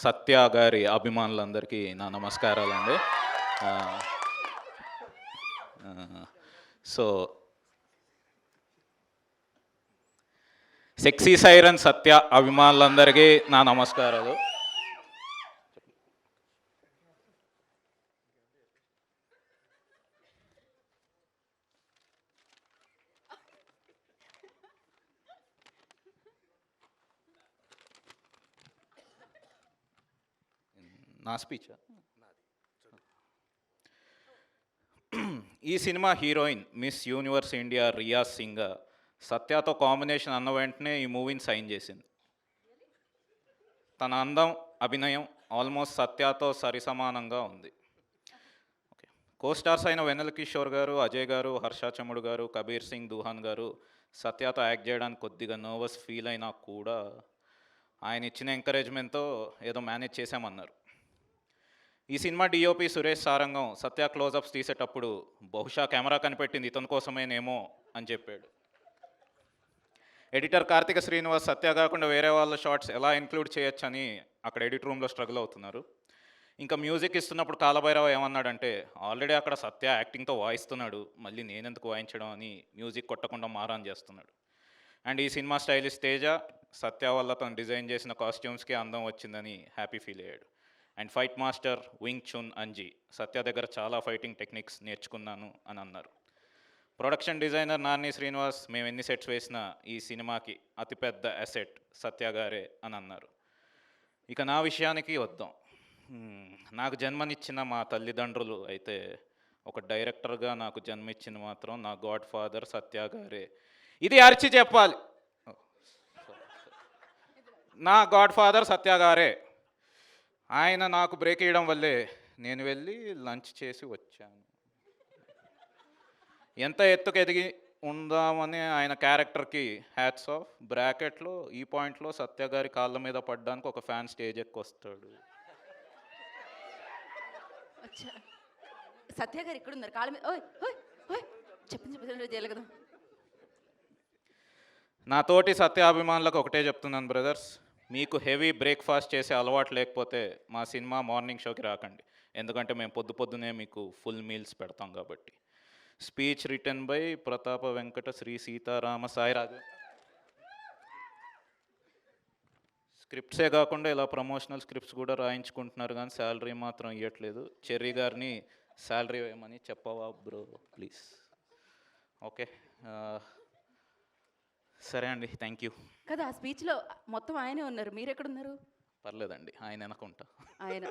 సత్య గారి అభిమానులందరికీ నా నమస్కారాలండి. సో సెక్సీ సైరన్ సత్య అభిమానులందరికీ నా నమస్కారాలు. నా స్పీచ్ ఈ cinema heroine Miss Universe India Riya Singh సత్యతో కాంబినేషన్ అన్న వెంటనే ఈ మూవీని సైన్ చేసింది. తన అందం, అభినయం ఆల్మోస్ట్ సత్యతో సరిసమానంగా ఉంది. ఓకే, కోస్టార్స్ అయిన వెన్నెల కిషోర్ గారు, అజయ్ గారు, హర్ష చముడు గారు, కబీర్ సింగ్ దూహాన్ గారు సత్యతో యాక్ట్ చేయడానికి కొద్దిగా నర్వస్ ఫీల్ అయినా కూడా ఆయన ఇచ్చిన ఎంకరేజ్మెంట్తో ఏదో మేనేజ్ చేశామన్నారు. ఈ సినిమా డిఓపి సురేష్ సారంగం సత్య క్లోజప్స్ తీసేటప్పుడు బహుశా కెమెరా కనిపెట్టింది ఇతని కోసమేనేమో అని చెప్పాడు. ఎడిటర్ కార్తిక శ్రీనివాస్ సత్య కాకుండా వేరే వాళ్ళ షార్ట్స్ ఎలా ఇంక్లూడ్ చేయొచ్చని అక్కడ ఎడిట్ రూమ్లో స్ట్రగుల్ అవుతున్నారు. ఇంకా మ్యూజిక్ ఇస్తున్నప్పుడు కాలభైరవ ఏమన్నాడంటే, ఆల్రెడీ అక్కడ సత్య యాక్టింగ్తో వాయిస్తున్నాడు, మళ్ళీ నేనెందుకు వాయించడం అని మ్యూజిక్ కొట్టకుండా మారాన్ చేస్తున్నాడు. అండ్ ఈ సినిమా స్టైలిష్ తేజ సత్య వల్ల తను డిజైన్ చేసిన కాస్ట్యూమ్స్కి అందం వచ్చిందని హ్యాపీ ఫీల్ అయ్యాడు. And fight master Wing Chun Anji Satya దగ్గర చాలా ఫైటింగ్ టెక్నిక్స్ నేర్చుకున్నాను అని అన్నారు. ప్రొడక్షన్ డిజైనర్ నాని శ్రీనివాస్ మేము ఎన్ని సెట్స్ వేసినా ఈ సినిమాకి అతిపెద్ద అసెట్ సత్య గారే అని అన్నారు. ఇక నా విషయానికి వద్దాం. నాకు జన్మనిచ్చిన మా తల్లిదండ్రులు అయితే ఒక డైరెక్టర్గా నాకు జన్మిచ్చిన మాత్రం నా గాడ్ ఫాదర్ సత్య గారే. ఇది అరిచి చెప్పాలి, నా గాడ్ ఫాదర్ సత్య గారే. ఆయన నాకు బ్రేక్ ఇవ్వడం వల్లే నేను వెళ్ళి లంచ్ చేసి వచ్చాను. ఎంత ఎత్తుకు ఎదిగి ఉందామని ఆయన క్యారెక్టర్కి హ్యాట్స్ ఆఫ్. బ్రాకెట్లో ఈ పాయింట్లో సత్య గారి కాళ్ళ మీద పడ్డానికి ఒక ఫ్యాన్ స్టేజ్ ఎక్కి వస్తాడు. సత్య గారు ఇక్కడ ఉన్నారు కాళ్ళ మీద. చెప్పింది చేయాలి కదా. నా తోటి సత్యాభిమానులకు ఒకటే చెప్తున్నాను బ్రదర్స్, మీకు హెవీ బ్రేక్ఫాస్ట్ చేసే అలవాటు లేకపోతే మా సినిమా మార్నింగ్ షోకి రాకండి, ఎందుకంటే మేము పొద్దునే మీకు ఫుల్ మీల్స్ పెడతాం కాబట్టి. స్పీచ్ రిటర్న్ బై ప్రతాప వెంకట శ్రీ సీతారామ సాయిరాజు. స్క్రిప్ట్సే కాకుండా ఇలా ప్రమోషనల్ స్క్రిప్ట్స్ కూడా రాయించుకుంటున్నారు, కానీ శాలరీ మాత్రం ఇవ్వట్లేదు. చెర్రీ గారిని శాలరీ వేయమని చెప్పవా బ్రో ప్లీజ్. ఓకే, సరే అండి, థ్యాంక్ యూ. కదా ఆ స్పీచ్లో మొత్తం ఆయనే ఉన్నారు, మీరు ఎక్కడ ఉన్నారు? పర్లేదండి, ఆయన అనుకుంటా. ఆయన